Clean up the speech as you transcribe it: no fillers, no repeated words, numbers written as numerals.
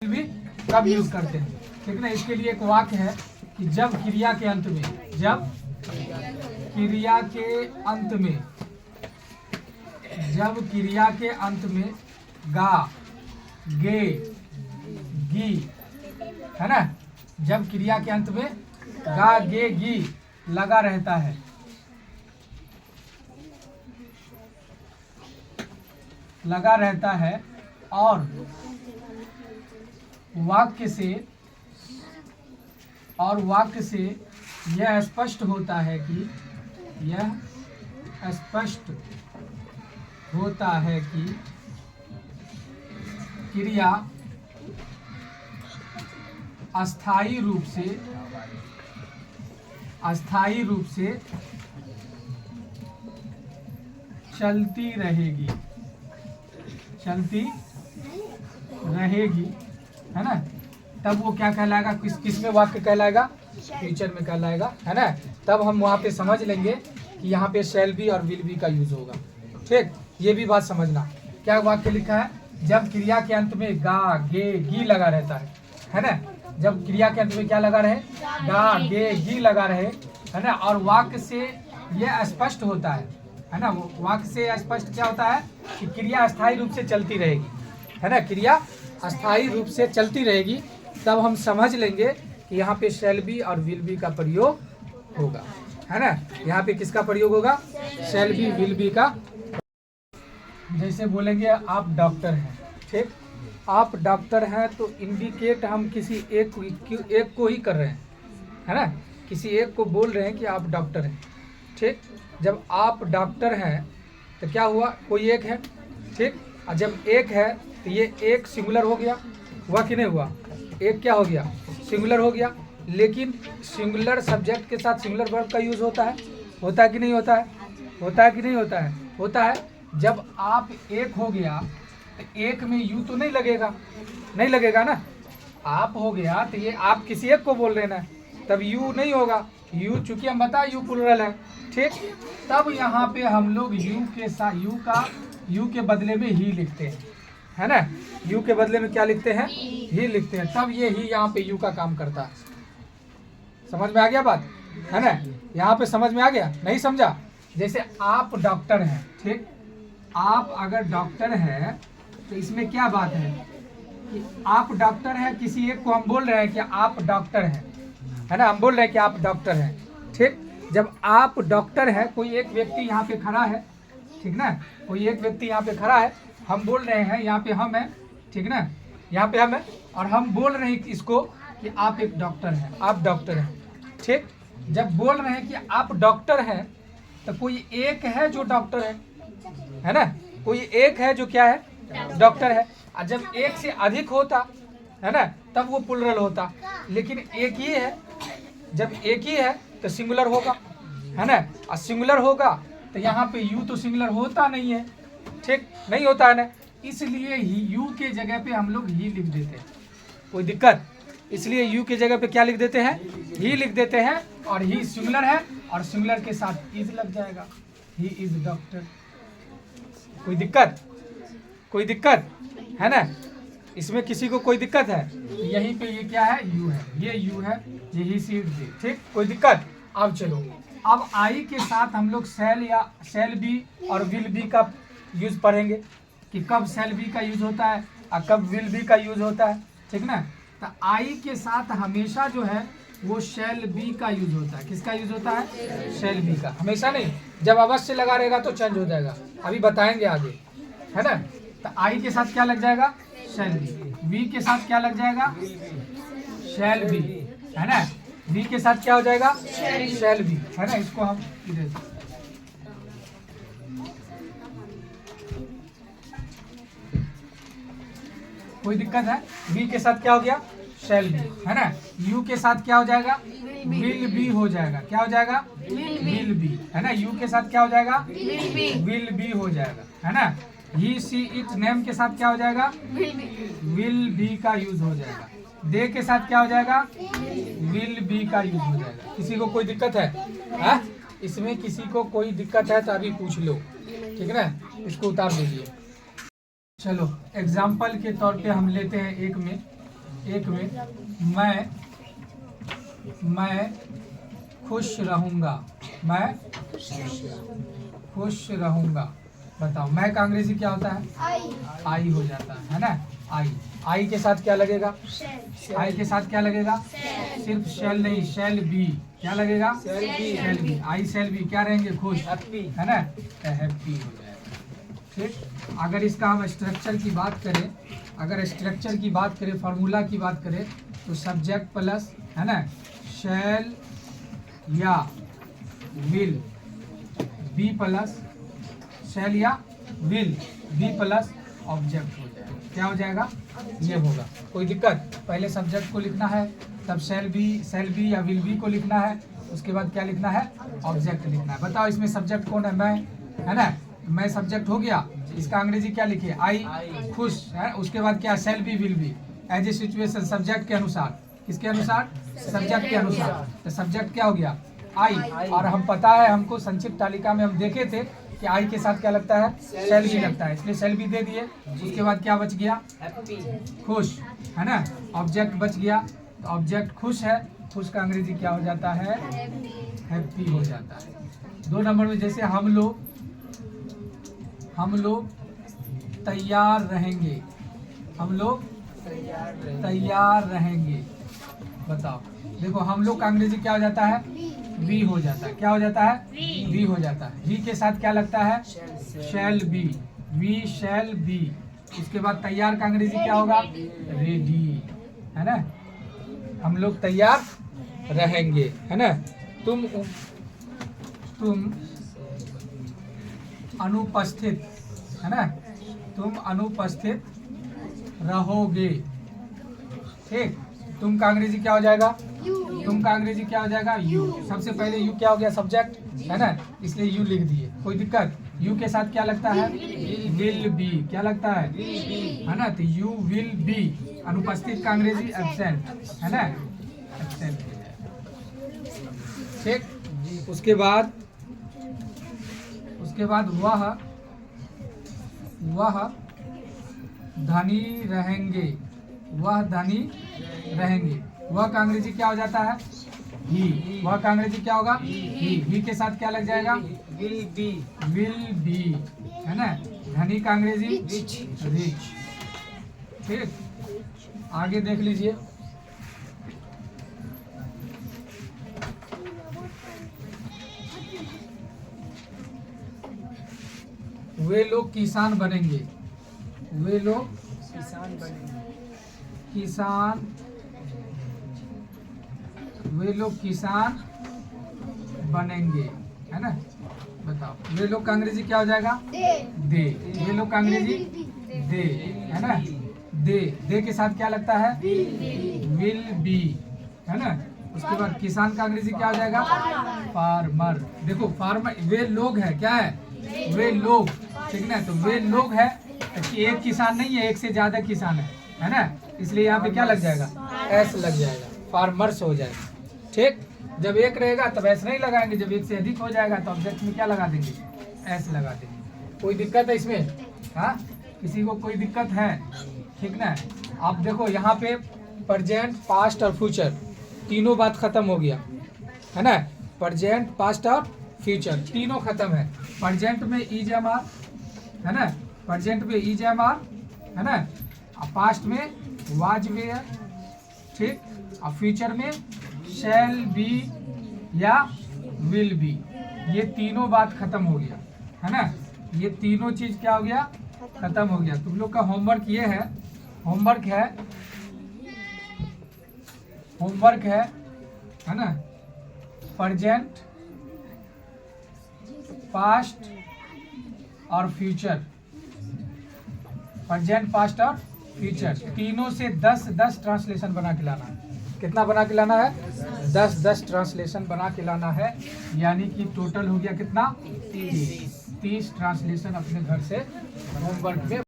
भी कब यूज करते हैं, ठीक ना। इसके लिए एक वाक्य है कि जब क्रिया के अंत में, जब क्रिया के अंत में, जब क्रिया के अंत में गा, गे, गी, है ना। जब क्रिया के अंत में गा, गे, गी लगा रहता है, लगा रहता है और वाक्य से यह स्पष्ट होता है कि, यह स्पष्ट होता है कि क्रिया अस्थायी रूप से चलती रहेगी, है ना। तब वो क्या कहलाएगा, किस में वाक्य कहलाएगा, फ्यूचर में कहलाएगा, है ना। तब हम वहाँ पे समझ लेंगे कि यहाँ पे शैल बी और विल बी का यूज होगा, ठीक। ये भी बात समझना। क्या वाक्य लिखा है, जब क्रिया के अंत में गा, गे, गी लगा रहता है ना। जब क्रिया के अंत में क्या लगा रहे, गा, गे, गी लगा रहे, है ना। और वाक्य से यह स्पष्ट होता है ना। वाक्य से स्पष्ट क्या होता है कि क्रिया अस्थायी रूप से चलती रहेगी, है ना। क्रिया अस्थायी रूप से चलती रहेगी, तब हम समझ लेंगे कि यहाँ पे शैल बी और विल बी का प्रयोग होगा, है ना। यहाँ पे किसका प्रयोग होगा, शैल बी, विल बी का। जैसे बोलेंगे आप डॉक्टर हैं, ठीक। आप डॉक्टर हैं तो इंडिकेट हम किसी एक को ही कर रहे हैं, है ना। किसी एक को बोल रहे हैं कि आप डॉक्टर हैं, ठीक। जब आप डॉक्टर हैं तो क्या हुआ, कोई एक है, ठीक। और जब एक है तो ये एक सिंगुलर हो गया, हुआ कि नहीं हुआ, एक क्या हो गया, सिंगुलर हो गया। लेकिन सिंगुलर सब्जेक्ट के साथ सिंगुलर वर्ब का यूज़ होता है कि नहीं होता है, होता है कि नहीं होता है, होता है। जब आप एक हो गया तो एक में यू तो नहीं लगेगा ना। आप हो गया तो ये आप किसी एक को बोल रहे ना, तब यू नहीं होगा। यू चूंकि हम बताए यू प्लुरल है, ठीक। तब यहाँ पे हम लोग यू के साथ यू के बदले में ही लिखते हैं, है ना। यू के बदले में क्या लिखते हैं, ही लिखते हैं। तब ये ही यहाँ पे यू का काम करता है। समझ में आ गया बात, है ना। यहाँ पे समझ में आ गया, नहीं समझा। जैसे आप डॉक्टर हैं, ठीक। आप अगर डॉक्टर हैं तो इसमें क्या बात है कि आप डॉक्टर हैं, किसी एक को हम बोल रहे हैं कि आप डॉक्टर हैं, है ना। हम बोल रहे हैं कि आप डॉक्टर हैं, ठीक। जब आप डॉक्टर हैं, कोई एक व्यक्ति यहाँ पे खड़ा है, ठीक ना। कोई एक व्यक्ति यहाँ पे खड़ा है, हम बोल रहे हैं, यहाँ पे हम हैं, ठीक ना। यहाँ पे हम हैं और हम बोल रहे हैं इसको कि आप एक डॉक्टर हैं, आप डॉक्टर हैं, ठीक। जब बोल रहे हैं कि आप डॉक्टर हैं तो कोई एक है जो डॉक्टर है ना। कोई एक है जो क्या है, डॉक्टर है। और जब एक से अधिक होता है ना, तब वो प्लुरल होता। लेकिन एक ही है, जब एक ही है तो सिंगुलर होगा, है ना। और सिंगुलर होगा तो यहाँ पे यू तो सिंगुलर होता नहीं है, ठीक, नहीं होता है ना। इसलिए ही यू के जगह पे हम लोग ही लिख देते हैं, कोई दिक्कत। इसलिए यू के जगह पे क्या लिख देते हैं, ही लिख देते हैं। और ही सिंगुलर है और सिंगुलर के साथ इज लग जाएगा, ही इज डॉक्टर। कोई दिक्कत है ना। इसमें किसी को कोई दिक्कत है, यहीं पे ये क्या है, यू है, ये यू है, ये ही सीट दे, ठीक। कोई दिक्कत। अब चलो, अब आई के साथ हम लोग शैल या शैल बी और विल बी का यूज पढ़ेंगे कि कब शैल बी का यूज होता है और कब विल बी का यूज होता है, ठीक ना। तो आई के साथ हमेशा जो है वो शैल बी का यूज होता है। किसका यूज होता है, शैल बी का। हमेशा नहीं, जब अवश्य लगा रहेगा तो चेंज हो जाएगा, अभी बताएंगे आगे, है ना। तो आई के साथ क्या लग जाएगा, शैल बी। वी के साथ क्या लग जाएगा, शैल बी, है ना। वी के साथ क्या हो जाएगा, शैल बी, है ना। इसको हम इधर कोई दिक्कत है। बी के साथ क्या हो गया, शैल बी, है ना। यू के साथ क्या हो जाएगा, विल बी हो जाएगा। क्या हो जाएगा, विल बी, है ना। यू के साथ क्या हो जाएगा, विल बी हो जाएगा, है ना। ही सी इट नेम के साथ क्या हो जाएगा, विल बी का यूज हो जाएगा। दे के साथ क्या हो जाएगा, विल बी का यूज हो जाएगा। किसी को कोई दिक्कत है, हा? इसमें किसी को कोई दिक्कत है तो अभी पूछ लो, ठीक है ना। इसको उतार दीजिए। चलो एग्जाम्पल के तौर पे हम लेते हैं एक में एक मिनट। मैं खुश रहूँगा। मैं खुश रहूँगा। बताओ मैं का अंग्रेजी क्या होता है? आई हो जाता है ना। आई के साथ क्या लगेगा? आई के साथ क्या लगेगा? सिर्फ शैल नहीं, शैल बी। क्या लगेगा? Shall be. I shall be क्या रहेंगे? खुश, है ना, हैप्पी हो जाएगा। ठीक। अगर इसका हम स्ट्रक्चर की बात करें, अगर स्ट्रक्चर की बात करें, फार्मूला की बात करें, तो सब्जेक्ट प्लस, है ना, शैल या विल, बी प्लस शैल या विल, बी प्लस ऑब्जेक्ट हो जाएगा। क्या हो जाएगा? ये होगा। कोई दिक्कत? पहले सब्जेक्ट को लिखना है, तब शैल बी या विल बी को लिखना है, उसके बाद क्या लिखना है? ऑब्जेक्ट लिखना है। बताओ इसमें सब्जेक्ट कौन है? मैं, है ना। मैं सब्जेक्ट हो गया। इसका अंग्रेजी क्या लिखिए? आई, खुश है। उसके बाद क्या? Shall be will be, as a situation, subject के अनुसार। किसके अनुसार? सब्जेक्ट के अनुसार। तो सब्जेक्ट क्या हो गया? आई। और हम पता है, हमको संक्षिप्त तालिका में हम देखे थे कि आई के साथ क्या लगता है? शैल बी लगता है, इसलिए शैल बी दे दिए। उसके बाद क्या बच गया? खुश, है ना। ऑब्जेक्ट बच गया, तो ऑब्जेक्ट खुश है। खुश का अंग्रेजी क्या हो जाता है? हैप्पी हो जाता है। 2 नंबर में जैसे हम लोग तैयार रहेंगे। हम लोग तैयार रहेंगे। बताओ, देखो हम लोग का अंग्रेजी क्या हो जाता है? वी हो जाता है। क्या हो जाता है? वी हो जाता है। वी के साथ क्या लगता है? Shall be, we shall be. उसके बाद तैयार का अंग्रेजी क्या होगा? रेडी, है ना। हम लोग तैयार रहेंगे, है ना। तुम अनुपस्थित, है ना, तुम अनुपस्थित रहोगे। ठीक। तुम का अंग्रेजी क्या हो जाएगा? तुम का अंग्रेजी क्या हो जाएगा? यू। सबसे पहले यू क्या हो गया? सब्जेक्ट, है ना, इसलिए यू लिख दिए। कोई दिक्कत? यू के साथ क्या लगता है? Will be. क्या लगता है ना। तो यू विल बी। अनुपस्थित का अंग्रेजी एब्सेंट, है ना, एब्सेंट। ठीक। उसके बाद वह धनी रहेंगे। वह धनी रहेंगे। वह का अंग्रेजी क्या हो जाता है? ही। वह का अंग्रेजी क्या होगा? ही के साथ क्या लग जाएगा? विल बी, है ना। धनी का अंग्रेजी रिच। ठीक। आगे देख लीजिए। वे लोग किसान बनेंगे। वे लोग किसान बनेंगे, है ना। बताओ वे लोग का अंग्रेजी क्या हो जाएगा? दे। वे लोग का अंग्रेजी दे, है ना। दे के साथ क्या लगता है? विल बी, है ना। उसके बाद किसान का अंग्रेजी क्या हो जाएगा? फार्मर। देखो फार्मर, वे लोग है, क्या है? वे लोग, ठीक ना। तो वे लोग है, एक किसान नहीं है, एक से ज्यादा किसान है ना। इसलिए यहाँ पे क्या लग जाएगा? एस लग जाएगा, फार्मर्स हो जाएगा। ठीक। जब एक रहेगा तब एस नहीं लगाएंगे, जब एक से अधिक हो जाएगा तो ऑब्जेक्ट में क्या लगा देंगे? एस लगा देंगे। कोई दिक्कत है इसमें? हाँ, किसी को कोई दिक्कत है? ठीक ना। आप देखो यहाँ पे प्रेजेंट, पास्ट और फ्यूचर तीनों बात खत्म हो गया, है ना। प्रेजेंट, पास्ट और फ्यूचर तीनों खत्म है। प्रेजेंट में इज एम आर, है ना, प्रेजेंट में इज एम आर, है ना। पास्ट में वाज वेयर, ठीक। और फ्यूचर में शैल बी या विल बी। ये तीनों बात खत्म हो गया, है ना। ये तीनों चीज क्या हो गया? खत्म हो गया। तुम लोग का होमवर्क ये है, होमवर्क है ना, प्रेजेंट, पास्ट और फ्यूचर। प्रेजेंट, पास्ट और फ्यूचर तीनों से 10-10 ट्रांसलेशन बना के लाना है। कितना बना के लाना है? 10-10 ट्रांसलेशन बना के लाना है। यानी कि टोटल हो गया कितना? 30 ट्रांसलेशन अपने घर से होमवर्क में